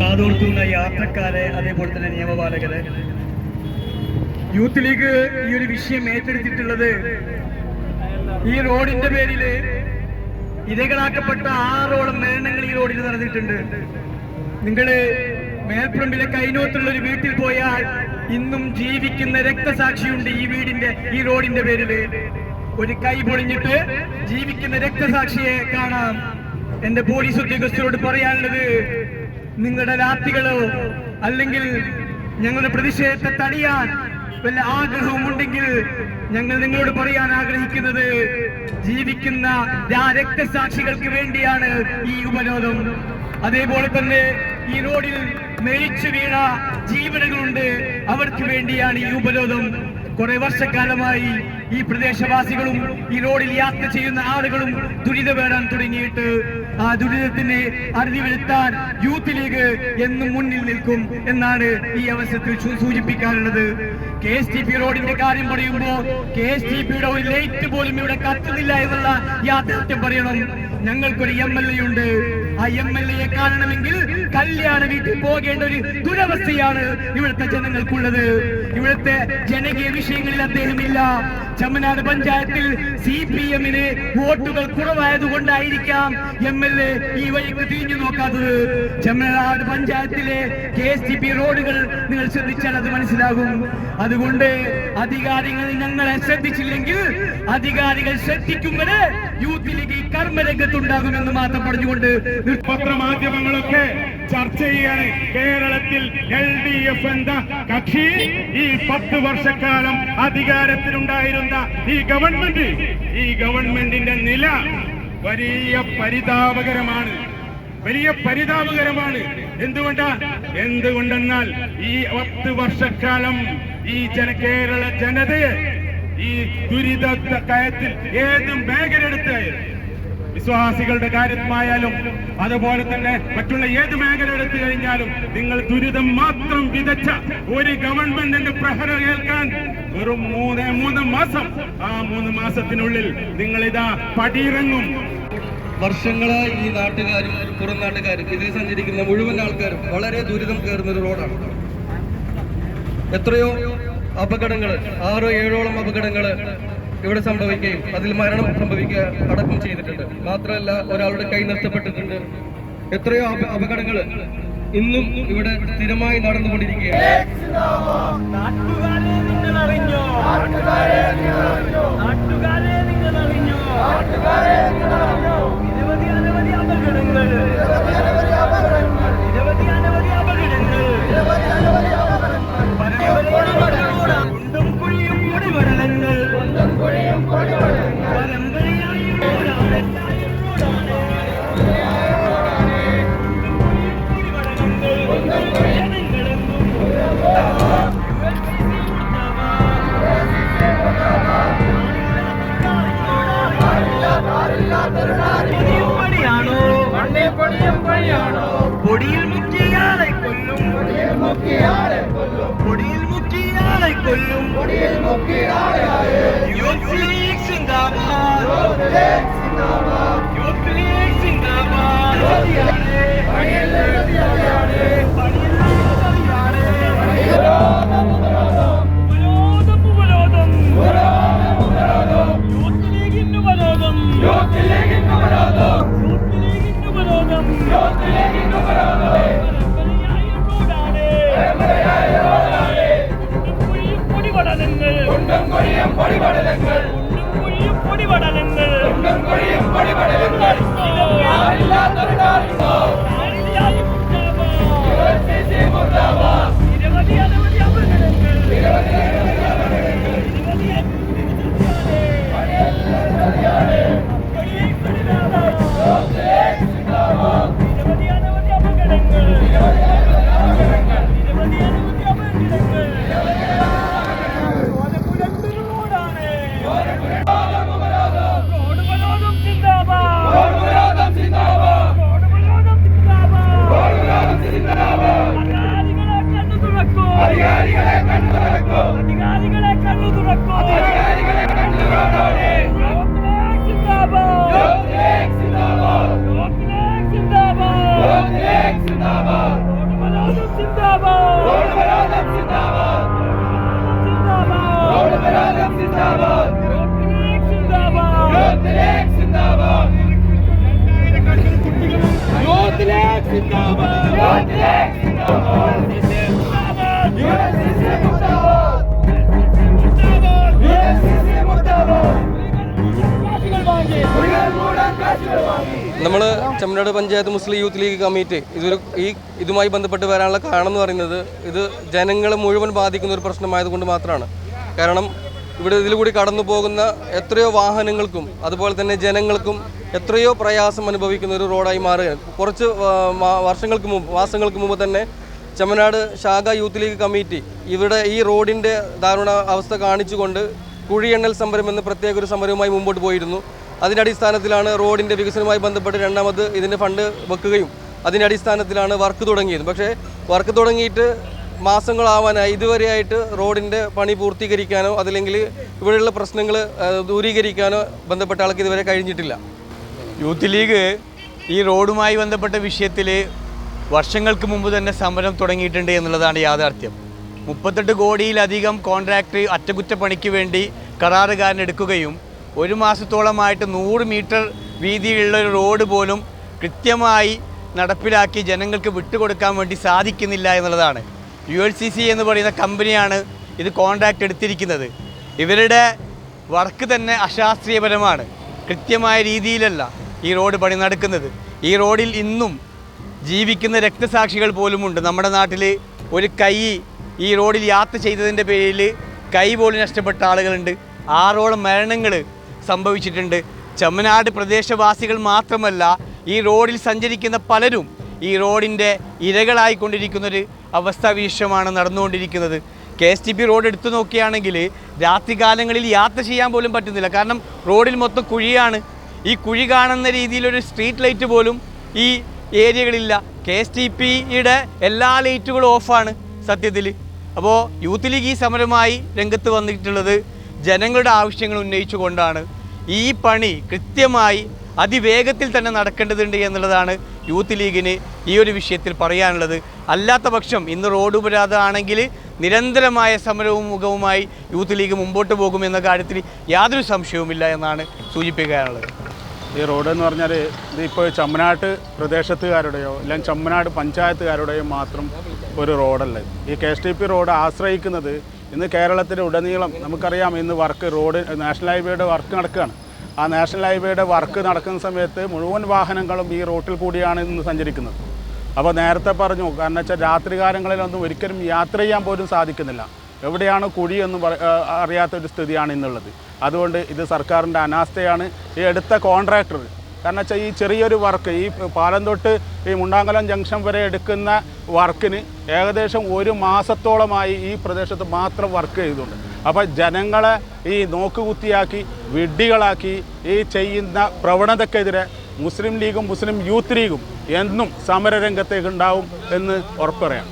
കാതോർത്തുന്ന യാത്രക്കാരെ, അതേപോലെ തന്നെ നിയമപാലകരെ, യൂത്ത് ലീഗ് ഈ ഒരു വിഷയം ഏറ്റെടുത്തിട്ടുള്ളത് ഈ റോഡിന്റെ പേരില് ഇരകളാക്കപ്പെട്ട 6ഓളം മരണങ്ങൾ ഈ റോഡിൽ നടന്നിട്ടുണ്ട്. നിങ്ങള് മേൽപ്പറമ്പിലെ കൈനോത്തുള്ള ഒരു വീട്ടിൽ പോയാൽ ഇന്നും ജീവിക്കുന്ന രക്തസാക്ഷിയുണ്ട്. ഈ റോഡിന്റെ പേരില് ഒരു കൈ പൊളിഞ്ഞിട്ട് ജീവിക്കുന്ന രക്തസാക്ഷിയെ കാണാം. എന്റെ പോലീസ് ഉദ്യോഗസ്ഥരോട് പറയാനുള്ളത്, നിങ്ങളുടെ ലാത്തികളോ അല്ലെങ്കിൽ ഞങ്ങളുടെ പ്രതിഷേധത്തെ തടയാൻ വല്ല ആഗ്രഹവും ഉണ്ടെങ്കിൽ ഞങ്ങൾ നിങ്ങളോട് പറയാൻ ആഗ്രഹിക്കുന്നത്, ജീവിക്കുന്ന രക്തസാക്ഷികൾക്ക് വേണ്ടിയാണ് ഈ ഉപരോധം. അതേപോലെ തന്നെ ഈ റോഡിൽ മരിച്ചു വീണ ജീവനുകളുണ്ട്, അവർക്ക് വേണ്ടിയാണ് ഈ ഉപരോധം. കുറെ വർഷക്കാലമായി ഈ പ്രദേശവാസികളും ഈ റോഡിൽ യാത്ര ചെയ്യുന്ന ആളുകളും ദുരിതം വേടാൻ തുടങ്ങിയിട്ട് ആ ദുരിതത്തിന് അറുതി വരുത്താൻ യൂത്ത് ലീഗ് എന്നും മുന്നിൽ നിൽക്കും എന്നാണ് ഈ അവസരത്തിൽ സൂചിപ്പിക്കാനുള്ളത്. KSTP റോഡിന്റെ കാര്യം പറയുമ്പോൾ KSTPയുടെ ഒരു ലൈറ്റ് പോലും ഇവിടെ കത്തുന്നില്ല എന്നുള്ള യാഥാർത്ഥ്യം പറയണം. ഞങ്ങൾക്കൊരു MLA ഉണ്ട്. ആ MLA കാണണമെങ്കിൽ കല്യാണ വീട്ടിൽ പോകേണ്ട ഒരു ദുരവസ്ഥയാണ് ഇവിടുത്തെ ജനങ്ങൾക്കുള്ളത്. ഇവിടുത്തെ ജനകീയ വിഷയങ്ങളിൽ അദ്ദേഹമില്ല. ചമ്മനാട് പഞ്ചായത്തിൽ CPM-ന് വോട്ടുകൾ കുറവായതുകൊണ്ടായിരിക്കാം MLA ഈ വഴിക്ക് തിരിഞ്ഞു നോക്കാത്തത്. ചമ്മനാട് പഞ്ചായത്തിലെ KSTP റോഡുകൾ നിങ്ങൾ ശ്രദ്ധിച്ചാൽ അത് മനസ്സിലാകും. അതുകൊണ്ട് അധികാരികൾ ഞങ്ങളെ ശ്രദ്ധിച്ചില്ലെങ്കിൽ അധികാരികൾ ശ്രദ്ധിക്കും വരെ യൂത്ത് ലീഗ് കർമ്മരംഗത്തുണ്ടാകുമെന്ന് മാത്രം പറഞ്ഞുകൊണ്ട് പത്രമാധ്യമങ്ങളൊക്കെ ചർച്ച ചെയ്യാണ്. കേരളത്തിൽ LDF എന്ന കക്ഷി ഈ 10 വർഷക്കാലം അധികാരത്തിലുണ്ടായിരുന്ന ഈ ഗവൺമെന്റിന്റെ നില വലിയ പരിതാപകരമാണ്. എന്തുകൊണ്ടെന്നാൽ ഈ 10 വർഷക്കാലം ഈ കേരള ജനതയെ ഈ ദുരിത കയത്തിൽ ഏത് മേഖല എടുത്തായാലും, വിശ്വാസികളുടെ കാര്യമായാലും അതുപോലെ തന്നെ മറ്റുള്ള ഏത് മേഖല എടുത്തു കഴിഞ്ഞാലും, നിങ്ങൾ ദുരിതം മാത്രം വിതച്ച ഒരു ഗവൺമെന്റിന്റെ പ്രഹരം ഏൽക്കാൻ വെറും 3 മാസം. ആ 3 മാസത്തിനുള്ളിൽ നിങ്ങൾ ഇതാ പടിയിറങ്ങും. വർഷങ്ങളായി ഈ നാട്ടുകാരും പുറം നാട്ടുകാരും ഇതിൽ സഞ്ചരിക്കുന്ന മുഴുവൻ ആൾക്കാരും വളരെ ദുരിതം കയറുന്ന ഒരു റോഡാണ്. എത്രയോ അപകടങ്ങൾ, 6-7ഓളം അപകടങ്ങൾ ഇവിടെ സംഭവിക്കുകയും അതിൽ മരണം സംഭവിക്കുക അടക്കം ചെയ്തിട്ടുണ്ട്. മാത്രമല്ല ഒരാളുടെ കൈ നഷ്ടപ്പെട്ടിട്ടുണ്ട്. എത്രയോ അപകടങ്ങൾ ഇന്നും ഇവിടെ സ്ഥിരമായി നടന്നുകൊണ്ടിരിക്കുകയാണ്. പൊടിയിൽ മുക്കിയാളെ കൊല്ലും, യൂത്ത് ലീഗ് സിന്ദാബാദ്, യൂത്ത് ലീഗ് സിന്ദാബാദ്. നമ്മൾ ചെമ്മനാട് പഞ്ചായത്ത് മുസ്ലിം യൂത്ത് ലീഗ് കമ്മിറ്റി ഇതുമായി ബന്ധപ്പെട്ട് വരാനുള്ള കാരണം എന്ന് പറയുന്നത് ഇത് ജനങ്ങളെ മുഴുവൻ ബാധിക്കുന്ന ഒരു പ്രശ്നമായതുകൊണ്ട് മാത്രമാണ്. കാരണം ഇതിലൂടെ കടന്നു പോകുന്ന എത്രയോ വാഹനങ്ങൾക്കും അതുപോലെ തന്നെ ജനങ്ങൾക്കും എത്രയോ പ്രയാസം അനുഭവിക്കുന്ന ഒരു റോഡായി മാറുകയാണ്. കുറച്ച് മാസങ്ങൾക്ക് മുമ്പ് തന്നെ ചെമ്മനാട് ശാഖ യൂത്ത് ലീഗ് കമ്മിറ്റി ഈ റോഡിൻ്റെ ദാരുണ അവസ്ഥ കാണിച്ചുകൊണ്ട് കുഴിയെണ്ണൽ സമരം എന്ന പ്രത്യേക ഒരു സമരവുമായി മുമ്പോട്ട് പോയിരുന്നു. അതിൻ്റെ അടിസ്ഥാനത്തിലാണ് റോഡിൻ്റെ വികസനവുമായി ബന്ധപ്പെട്ട് രണ്ടാമത് ഇതിൻ്റെ ഫണ്ട് വെക്കുകയും അതിൻ്റെ അടിസ്ഥാനത്തിലാണ് വർക്ക് തുടങ്ങിയത്. പക്ഷേ വർക്ക് തുടങ്ങിയിട്ട് മാസങ്ങളാവാനായി ഇതുവരെയായിട്ട് റോഡിൻ്റെ പണി പൂർത്തീകരിക്കാനോ അതല്ലെങ്കിൽ ഇവിടെയുള്ള പ്രശ്നങ്ങൾ ദൂരീകരിക്കാനോ ബന്ധപ്പെട്ട ആൾക്ക് ഇതുവരെ കഴിഞ്ഞിട്ടില്ല. യൂത്ത് ലീഗ് ഈ റോഡുമായി ബന്ധപ്പെട്ട വിഷയത്തിൽ വർഷങ്ങൾക്ക് മുമ്പ് തന്നെ സമരം തുടങ്ങിയിട്ടുണ്ട് എന്നുള്ളതാണ് യാഥാർത്ഥ്യം. 38 കോടിയിലധികം കോൺട്രാക്ട് അറ്റകുറ്റപ്പണിക്ക് വേണ്ടി കരാറുകാരൻ എടുക്കുകയും 1 മാസത്തോളമായിട്ട് 100 മീറ്റർ വീതിയിലുള്ള ഒരു റോഡ് പോലും കൃത്യമായി നടപ്പിലാക്കി ജനങ്ങൾക്ക് വിട്ടുകൊടുക്കാൻ വേണ്ടി സാധിക്കുന്നില്ല എന്നുള്ളതാണ്. ULCC എന്ന് പറയുന്ന കമ്പനിയാണ് ഇത് കോൺട്രാക്ട് എടുത്തിരിക്കുന്നത്. ഇവരുടെ വർക്ക് തന്നെ അശാസ്ത്രീയപരമാണ്. കൃത്യമായ രീതിയിലല്ല ഈ റോഡ് പണി നടക്കുന്നത്. ഈ റോഡിൽ ഇന്നും ജീവിക്കുന്ന രക്തസാക്ഷികൾ പോലുമുണ്ട്. നമ്മുടെ നാട്ടിൽ ഒരു കൈ ഈ റോഡിൽ യാത്ര ചെയ്തതിൻ്റെ പേരിൽ കൈ പോലും നഷ്ടപ്പെട്ട ആളുകളുണ്ട്. 6ഓളം മരണങ്ങൾ സംഭവിച്ചിട്ടുണ്ട്. ചെമ്മനാട് പ്രദേശവാസികൾ മാത്രമല്ല, ഈ റോഡിൽ സഞ്ചരിക്കുന്ന പലരും ഈ റോഡിൻ്റെ ഇരകളായിക്കൊണ്ടിരിക്കുന്നൊരു അവസ്ഥാവിശേഷമാണ് നടന്നുകൊണ്ടിരിക്കുന്നത്. KSTP റോഡ് എടുത്തു നോക്കുകയാണെങ്കിൽ രാത്രികാലങ്ങളിൽ യാത്ര ചെയ്യാൻ പോലും പറ്റുന്നില്ല. കാരണം റോഡിൽ മൊത്തം കുഴിയാണ്. ഈ കുഴി കാണുന്ന രീതിയിലൊരു സ്ട്രീറ്റ് ലൈറ്റ് പോലും ഈ ഏരിയകളില്ല. KSTPയുടെ എല്ലാ ലൈറ്റുകളും ഓഫാണ് സത്യത്തിൽ. അപ്പോൾ യൂത്ത് ലീഗ് ഈ സമരമായി രംഗത്ത് വന്നിട്ടുള്ളത് ജനങ്ങളുടെ ആവശ്യങ്ങൾ ഉന്നയിച്ചുകൊണ്ടാണ്. ഈ പണി കൃത്യമായി അതിവേഗത്തിൽ തന്നെ നടക്കേണ്ടതുണ്ട് എന്നുള്ളതാണ് യൂത്ത് ലീഗിന് ഈ ഒരു വിഷയത്തിൽ പറയാനുള്ളത്. അല്ലാത്ത പക്ഷം ഇന്ന് റോഡ് ഉപരാധമാണെങ്കിൽ നിരന്തരമായ സമരവും മുഖവുമായി യൂത്ത് ലീഗ് മുമ്പോട്ട് പോകുമെന്ന കാര്യത്തിൽ യാതൊരു സംശയവുമില്ല എന്നാണ് സൂചിപ്പിക്കാനുള്ളത്. ഈ റോഡ് എന്ന് പറഞ്ഞാൽ ഇതിപ്പോൾ ചെമ്മനാട് പ്രദേശത്തുകാരുടെയോ അല്ലെങ്കിൽ ചെമ്മനാട് പഞ്ചായത്തുകാരുടെയോ മാത്രം ഒരു റോഡല്ല. ഈ KSTP റോഡ് ആശ്രയിക്കുന്നത് ഇന്ന് കേരളത്തിൻ്റെ ഉടനീളം നമുക്കറിയാം. ഇന്ന് റോഡ് നാഷണൽ ഹൈവേയുടെ വർക്ക് നടക്കുകയാണ്. ആ നാഷണൽ ഹൈവേയുടെ വർക്ക് നടക്കുന്ന സമയത്ത് മുഴുവൻ വാഹനങ്ങളും ഈ റോട്ടിൽ കൂടിയാണ് ഇന്ന് സഞ്ചരിക്കുന്നത്. അപ്പോൾ നേരത്തെ പറഞ്ഞു, കാരണം വെച്ചാൽ രാത്രികാലങ്ങളിലൊന്നും ഒരിക്കലും യാത്ര ചെയ്യാൻ പോലും സാധിക്കുന്നില്ല. എവിടെയാണ് കുഴി എന്ന് അറിയാത്തൊരു സ്ഥിതിയാണ് ഇന്നുള്ളത്. അതുകൊണ്ട് ഇത് സർക്കാരിൻ്റെ അനാസ്ഥയാണ്. ഈ എടുത്ത കോൺട്രാക്ടർ, കാരണം വെച്ചാൽ ഈ ചെറിയൊരു വർക്ക്, ഈ പാലം തൊട്ട് ഈ മുണ്ടാങ്കലം ജംഗ്ഷൻ വരെ എടുക്കുന്ന വർക്കിന് ഏകദേശം 1 മാസത്തോളമായി ഈ പ്രദേശത്ത് മാത്രം വർക്ക് ചെയ്തുകൊണ്ട്. അപ്പോൾ ജനങ്ങളെ ഈ നോക്കുകുത്തിയാക്കി വിഡ്ഢികളാക്കി ഈ ചെയ്യുന്ന പ്രവണതക്കെതിരെ മുസ്ലിം ലീഗും മുസ്ലിം യൂത്ത് ലീഗും എന്നും സമരരംഗത്തേക്ക് ഉണ്ടാവും എന്ന് ഉറപ്പുപറയാം.